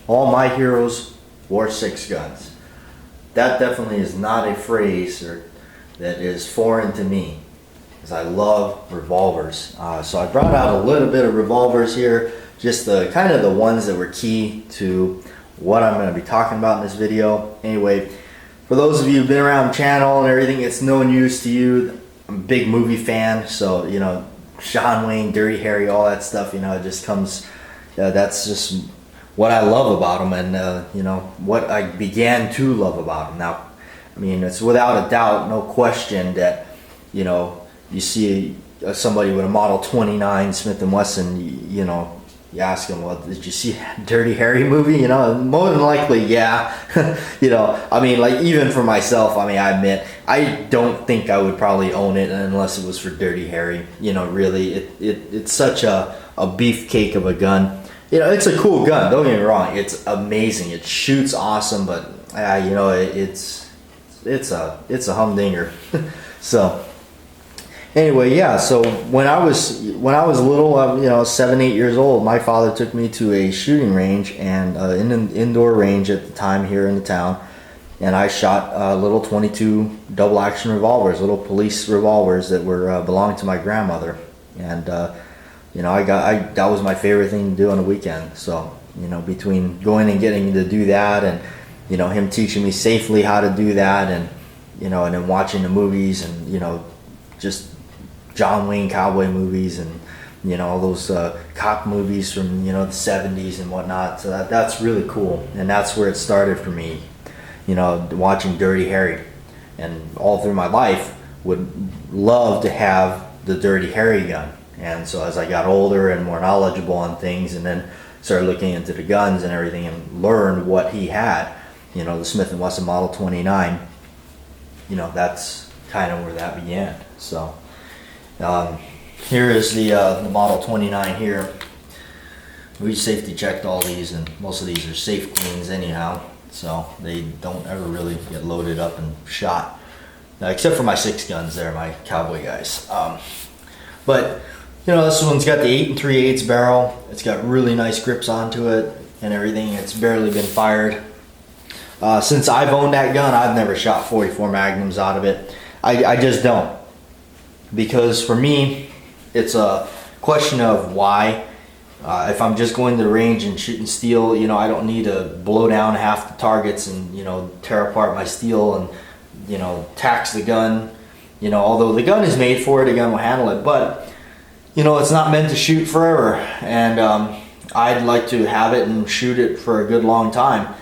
all my heroes wore 6 guns. That definitely is not a phrase that is foreign to me, because I love revolvers. So I brought out a little bit of revolvers here, just the kind of the ones that were key to what I'm going to be talking about in this video. Anyway, for those of you who've been around the channel and everything, it's no news to you. I'm a big movie fan, so you know, John Wayne, Dirty Harry, all that stuff, you know, it just comes, that's just what I love about them, and you know, what I began to love about them. Now, I mean, it's without a doubt, no question that, you know, you see somebody with a Model 29 Smith & Wesson, you know, you ask them, well, did you see Dirty Harry movie? You know, more than likely, yeah. You know, I mean, like, even for myself, I mean, I admit, I don't think I would probably own it unless it was for Dirty Harry. You know, really, it's such a beefcake of a gun. You know, it's a cool gun, don't get me wrong. It's amazing. It shoots awesome, but, you know, it's a humdinger. So, anyway, yeah, so when I was little, you know, 7, 8 years old, my father took me to a shooting range, and in an indoor range at the time here in the town, and I shot little 22 double action revolvers, little police revolvers that were belonged to my grandmother. And you know, that was my favorite thing to do on the weekend. So, you know, between going and getting to do that, and you know, him teaching me safely how to do that, and you know, and then watching the movies, and you know, just John Wayne cowboy movies, and you know, all those cop movies from, you know, the 70s and whatnot. So that's really cool, and that's where it started for me. You know, watching Dirty Harry, and all through my life would love to have the Dirty Harry gun. And so as I got older and more knowledgeable on things, and then started looking into the guns and everything, and learned what he had, you know, the Smith & Wesson Model 29, you know, that's kind of where that began. So here is the Model 29 here. We safety checked all these, and most of these are safe cleans anyhow, so they don't ever really get loaded up and shot, except for my 6 guns there, my cowboy guys. But you know, this one's got the 8 3/8 barrel. It's got really nice grips onto it and everything. It's barely been fired. Since I've owned that gun, I've never shot 44 Magnums out of it. I just don't, because for me, it's a question of why. If I'm just going to the range and shooting steel, you know, I don't need to blow down half the targets and, you know, tear apart my steel and, you know, tax the gun. You know, although the gun is made for it, the gun will handle it, but, you know, it's not meant to shoot forever. And I'd like to have it and shoot it for a good long time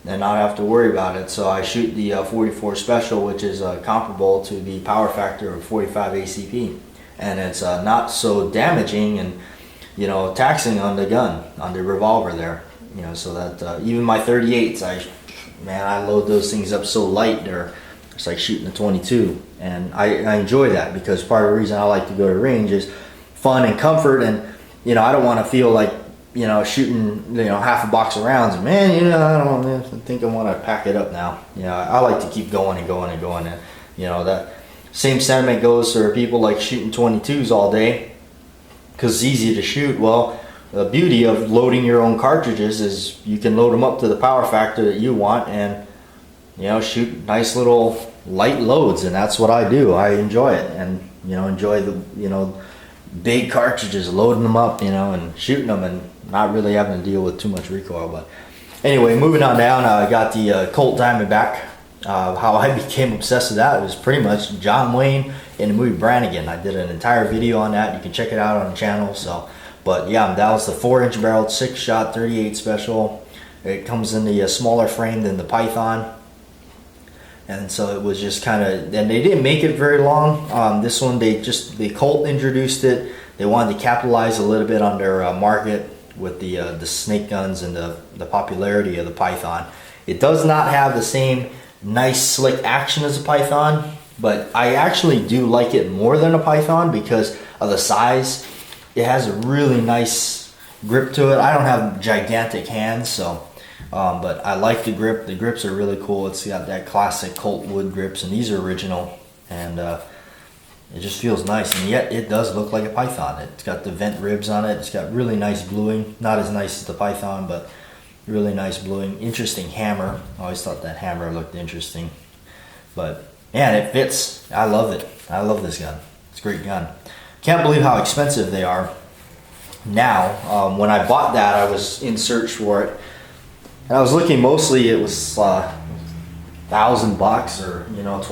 and not have to worry about it. So I shoot the 44 Special, which is comparable to the power factor of 45 ACP. And it's not so damaging and, you know, taxing on the gun, on the revolver there. You know, so that even my 38s, I load those things up so light, it's like shooting a 22. And I enjoy that, because part of the reason I like to go to range is fun and comfort. And, you know, I don't want to feel like, you know, shooting, you know, half a box of rounds, and man, you know, I think I want to pack it up now. You know, I like to keep going and going and going. And, you know, that same sentiment goes for people like shooting 22s all day, because it's easy to shoot. Well, the beauty of loading your own cartridges is you can load them up to the power factor that you want, and, you know, shoot nice little light loads. And that's what I do. I enjoy it, and, you know, enjoy the, you know, big cartridges, loading them up, you know, and shooting them, and not really having to deal with too much recoil. But anyway, moving on down, I got the Colt Diamondback. How I became obsessed with that was pretty much John Wayne in the movie Brannigan. I did an entire video on that. You can check it out on the channel. So, but yeah, that was the 4-inch barreled 6-shot 38 Special. It comes in the smaller frame than the Python, and so it was just kind of, and they didn't make it very long. This one, the Colt introduced it. They wanted to capitalize a little bit on their market with the snake guns and the popularity of the Python. It does not have the same nice slick action as a Python, but I actually do like it more than a Python because of the size. It has a really nice grip to it. I don't have gigantic hands, so but I like the grip. The grips are really cool. It's got that classic Colt wood grips, and these are original, and it just feels nice. And yet it does look like a Python. It's got the vent ribs on it. It's got really nice bluing. Not as nice as the Python, but Really nice bluing. Interesting hammer. I always thought that hammer looked interesting. But man, it fits. I love it. I love this gun. It's a great gun. Can't believe how expensive they are now. When I bought that, I was in search for it. And I was looking, mostly it was $1,000 or $1,200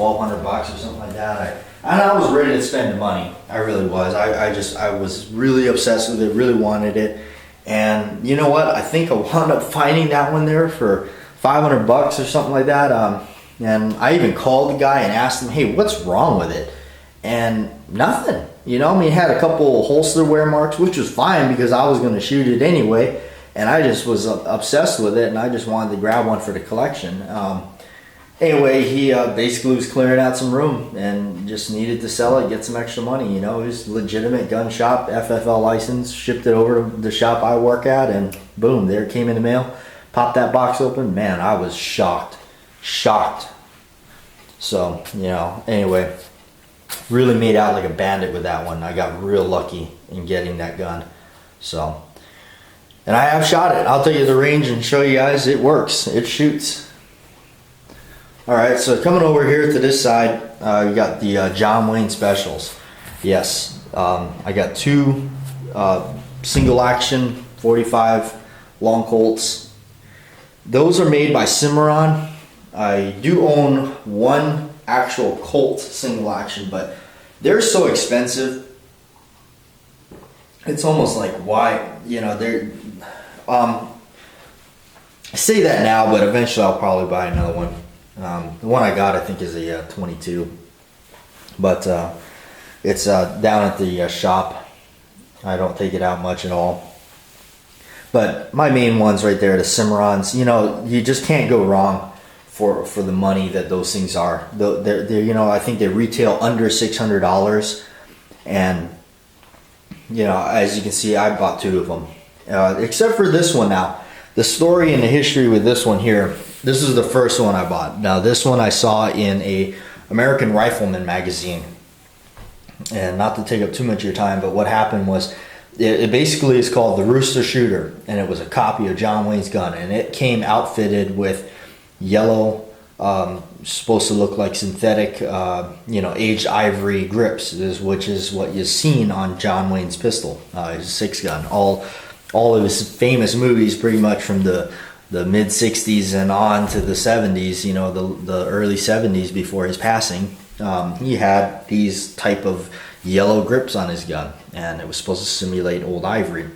or something like that. And I was ready to spend the money. I really was. I was really obsessed with it, really wanted it. And you know what? I think I wound up finding that one there for $500 or something like that. And I even called the guy and asked him, hey, what's wrong with it? And nothing. It had a couple holster wear marks, which was fine because I was going to shoot it anyway. And I just was obsessed with it, and I just wanted to grab one for the collection. Anyway, he basically was clearing out some room and just needed to sell it, get some extra money. It was a legitimate gun shop, FFL license, shipped it over to the shop I work at, and boom, there it came in the mail. Popped that box open. Man, I was shocked. So, anyway, really made out like a bandit with that one. I got real lucky in getting that gun. So, and I have shot it. I'll take you to the range and show you guys it works. It shoots. Alright, so coming over here to this side, you got the John Wayne Specials. Yes, I got two single action 45 long Colts. Those are made by Cimarron. I do own one actual Colt single action, but they're so expensive. It's almost like, why, they're I say that now, but eventually I'll probably buy another one. The one I got, I think, is a 22, but it's down at the shop. I don't take it out much at all. But my main ones right there, the Cimarrons, you just can't go wrong for the money that those things are. They're I think they retail under $600, and as you can see, I bought two of them, except for this one. Now, the story and the history with this one here. This is the first one I bought. Now, this one I saw in a American Rifleman magazine. And not to take up too much of your time, but what happened was, it basically is called the Rooster Shooter, and it was a copy of John Wayne's gun, and it came outfitted with yellow, supposed to look like synthetic, aged ivory grips, which is what you've seen on John Wayne's pistol, his 6-gun. All of his famous movies, pretty much from the mid 60s and on to the 70s, the early 70s before his passing, he had these type of yellow grips on his gun, and it was supposed to simulate old ivory.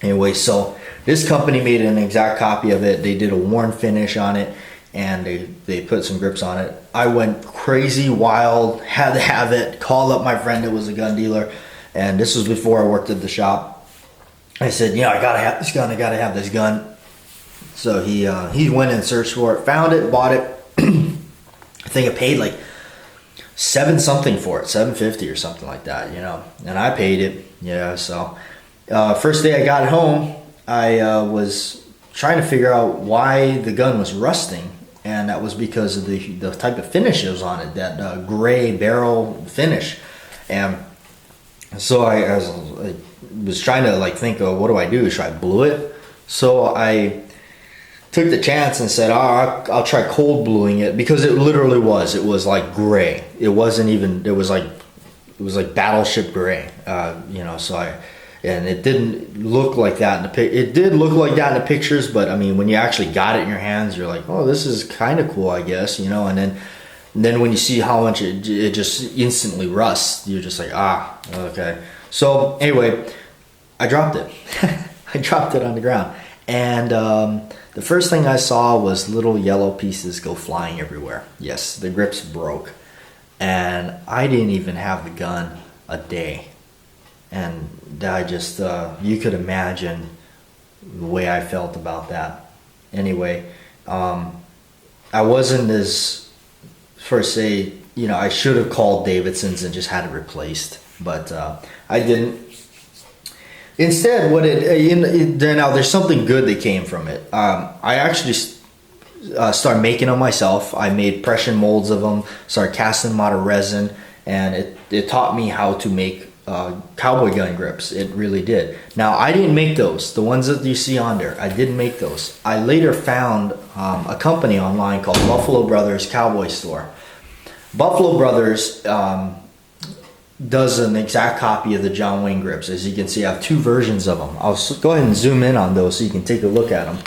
Anyway, so this company made an exact copy of it. They did a worn finish on it, and they put some grips on it. I went crazy wild, had to have it, called up my friend that was a gun dealer, and this was before I worked at the shop. I said, I gotta have this gun, I gotta have this gun. So he went and searched for it, found it, bought it. I think I paid like $7 for it, $7.50 or something like that, and I paid it. So first day I got home, I was trying to figure out why the gun was rusting, and that was because of the type of finishes on it, that gray barrel finish. And so I was trying to think, what do I do? Should I blue it? So I took the chance and said, I'll try cold bluing it, because it literally was. It was like gray. It wasn't even. It was like battleship gray. And it didn't look like that in the It did look like that in the pictures, but I mean, when you actually got it in your hands, you're like, oh, this is kind of cool, I guess, And then when you see how much it just instantly rusts, you're just like, okay. So anyway, I dropped it. I dropped it on the ground, and the first thing I saw was little yellow pieces go flying everywhere. Yes, the grips broke, and I didn't even have the gun a day, and I just you could imagine the way I felt about that. Anyway, I wasn't as, per se, I should have called Davidson's and just had it replaced, but I didn't. Instead, now there's something good that came from it. I actually started making them myself. I made pressure molds of them, started casting them out of resin, and it taught me how to make cowboy gun grips. It really did. Now, I didn't make those. The ones that you see on there, I didn't make those. I later found a company online called Buffalo Brothers Cowboy Store. Buffalo Brothers does an exact copy of the John Wayne grips. As you can see, I have two versions of them. I'll go ahead and zoom in on those so you can take a look at them.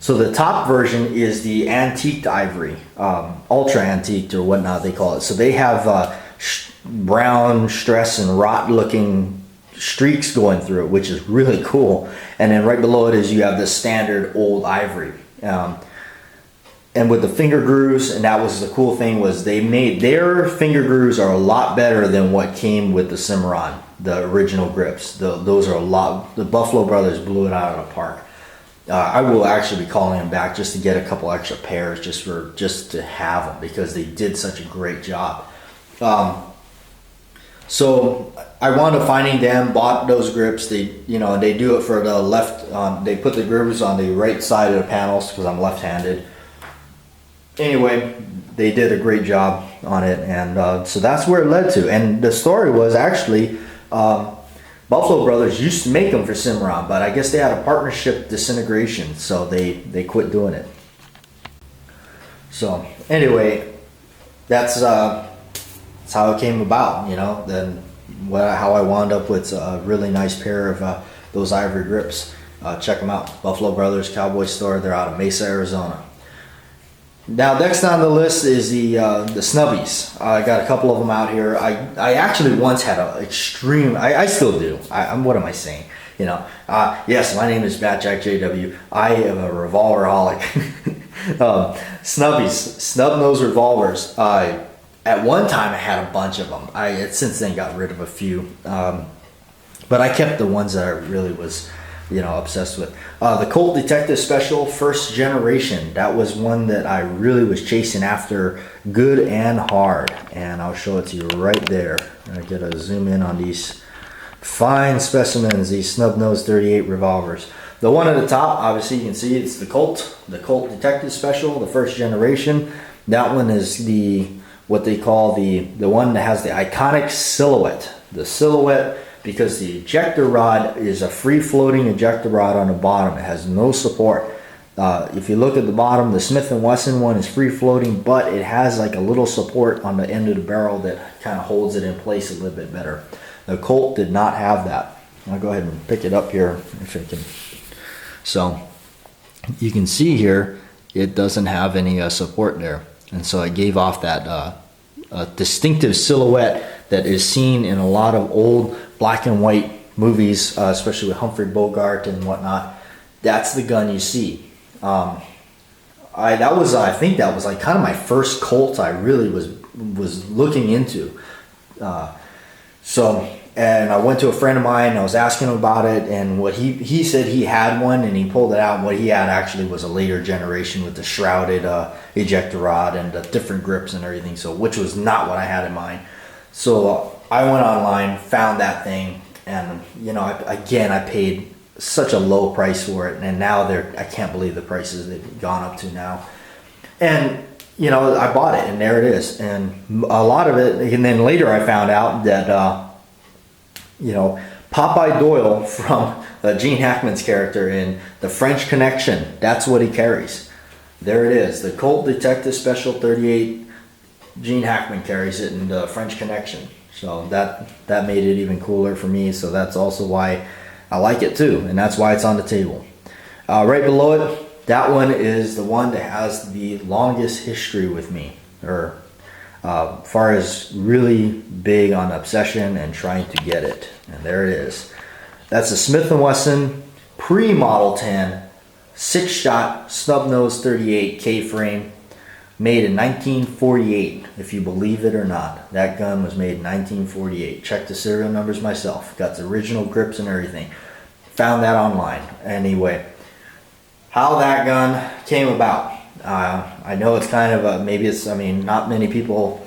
So the top version is the antiqued ivory, ultra antiqued or whatnot they call it. So they have brown stress and rot looking streaks going through it, which is really cool. And then right below it is you have the standard old ivory. And with the finger grooves, and that was the cool thing, was they made their finger grooves are a lot better than what came with the Cimarron, the original grips. Those are a lot. The Buffalo Brothers blew it out of the park. I will actually be calling them back just to get a couple extra pairs, just to have them, because they did such a great job. So I wound up finding them, bought those grips. They do it for the left. They put the grooves on the right side of the panels because I'm left-handed. Anyway, they did a great job on it, and so that's where it led to. And the story was actually Buffalo Brothers used to make them for Cimarron, but I guess they had a partnership disintegration, so they quit doing it. So anyway, that's how it came about. Then how I wound up with a really nice pair of those ivory grips. Check them out, Buffalo Brothers Cowboy Store. They're out of Mesa, Arizona. Now, next on the list is the snubbies. I got a couple of them out here. I actually once had an extreme. I still do. What am I saying? Yes, my name is BATJAC J.W. I am a revolverholic. Snubbies, snub nose revolvers. At one time, I had a bunch of them. I since then got rid of a few, but I kept the ones that I really was, obsessed with. The Colt Detective Special First Generation. That was one that I really was chasing after, good and hard. And I'll show it to you right there. I gotta zoom in on these fine specimens, these snub nose 38 revolvers. The one at the top, obviously you can see it's the Colt Detective Special, the First Generation. That one is what they call the one that has the iconic silhouette. The silhouette, because the ejector rod is a free-floating ejector rod on the bottom. It has no support. If you look at the bottom, the Smith & Wesson one is free-floating, but it has like a little support on the end of the barrel that kind of holds it in place a little bit better. The Colt did not have that. I'll go ahead and pick it up here if I can. So you can see here, it doesn't have any support there. And so it gave off that distinctive silhouette that is seen in a lot of old black and white movies, especially with Humphrey Bogart and whatnot. That's the gun you see. I think that was like kind of my first Colt I really was looking into. And I went to a friend of mine, and I was asking him about it, and what he said he had one, and he pulled it out, and what he had actually was a later generation with the shrouded ejector rod and the different grips and everything, so which was not what I had in mind. So I went online, found that thing, and I paid such a low price for it, and now I can't believe the prices they've gone up to now. And I bought it, and there it is, and a lot of it. And then later I found out that Popeye Doyle from Gene Hackman's character in The French Connection, that's what he carries. There it is, the Colt Detective Special 38. Gene Hackman carries it in The French Connection. So that made it even cooler for me. So that's also why I like it too, and that's why it's on the table. Right below it, that one is the one that has the longest history with me, or far as really big on obsession and trying to get it. And there it is. That's a Smith & Wesson pre-Model 10 6-shot snub nose 38 K-frame, made in 1948, if you believe it or not. That gun was made in 1948. Checked the serial numbers myself. Got the original grips and everything. Found that online. Anyway, how that gun came about. I know it's kind of not many people,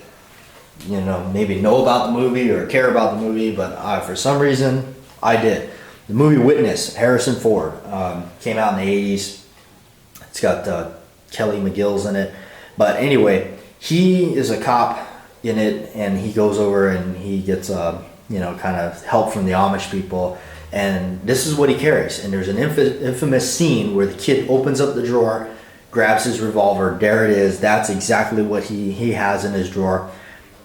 maybe know about the movie or care about the movie, but for some reason, I did. The movie Witness, Harrison Ford, came out in the 80s. It's got Kelly McGill's in it. But anyway, he is a cop in it, and he goes over and he gets you know, kind of help from the Amish people, and this is what he carries. And there's an infamous scene where the kid opens up the drawer, grabs his revolver. There it is. That's exactly what he has in his drawer.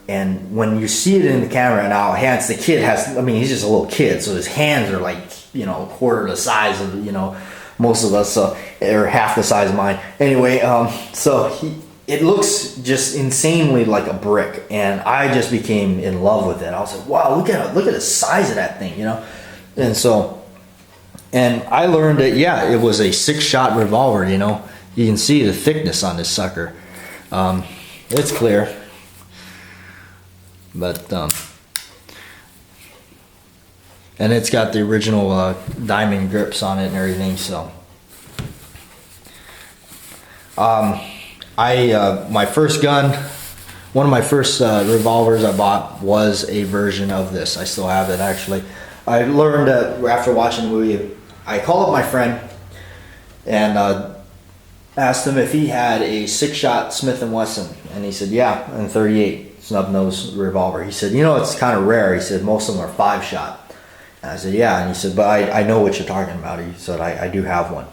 And when you see it in the camera now, hands, the kid has, I mean, he's just a little kid, so his hands are like, you know, a quarter the size of, you know, most of us, or half the size of mine. Anyway, so it looks just insanely like a brick, and I just became in love with it. I was like, wow, look at the size of that thing, you know. And so, and I learned that, yeah, it was a 6-shot revolver. You know, you can see the thickness on this sucker. It's clear, but and it's got the original diamond grips on it and everything. So my first gun, one of my first revolvers I bought was a version of this. I still have it, actually. I learned after watching the movie, I called up my friend and asked him if he had a 6-shot Smith & Wesson, and he said, yeah, and 38 snub nose revolver. He said, you know, it's kind of rare. He said most of them are 5-shot. And I said, yeah. And he said, but I know what you're talking about. He said, I do have one.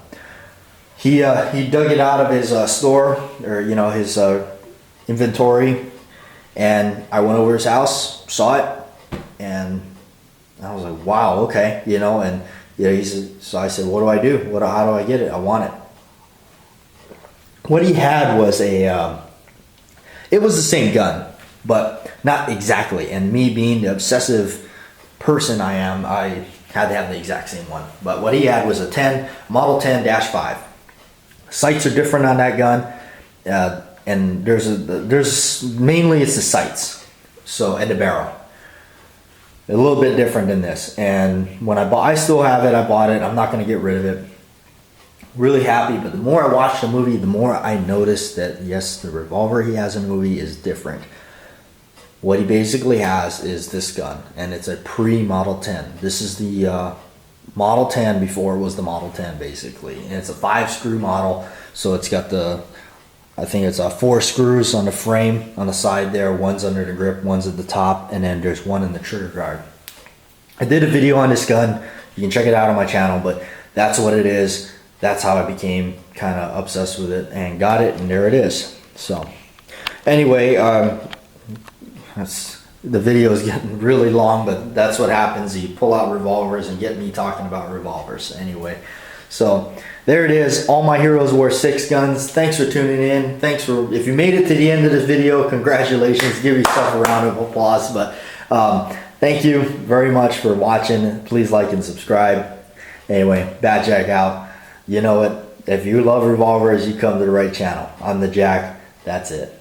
He dug it out of his store, or, you know, his inventory, and I went over to his house, saw it, and I was like, wow, okay, you know. And you know, he said, so I said, what do I do? How do I get it? I want it. What he had was it was the same gun, but not exactly. And me being the obsessive person I am, I had to have the exact same one. But what he had was a Model 10-5. Sights are different on that gun, and there's mainly it's the sights, so, and the barrel. A little bit different than this. And when I still have it. I bought it. I'm not going to get rid of it. Really happy, but the more I watched the movie, the more I noticed that, yes, the revolver he has in the movie is different. What he basically has is this gun, and it's a pre-Model 10. This is the Model 10 before it was the Model 10, basically. And it's a 5-screw model, so it's got I think it's 4 screws on the frame on the side there. One's under the grip, one's at the top, and then there's one in the trigger guard. I did a video on this gun. You can check it out on my channel, but that's what it is. That's how I became kind of obsessed with it and got it, and there it is. So anyway, the video is getting really long, but that's what happens. You pull out revolvers and get me talking about revolvers. Anyway, so there it is. All my heroes wore 6 guns. Thanks for tuning in. Thanks for, if you made it to the end of this video, congratulations. Give yourself a round of applause. But thank you very much for watching. Please like and subscribe. Anyway, BATJAC out. You know it. If you love revolvers, you come to the right channel. I'm the Jack. That's it.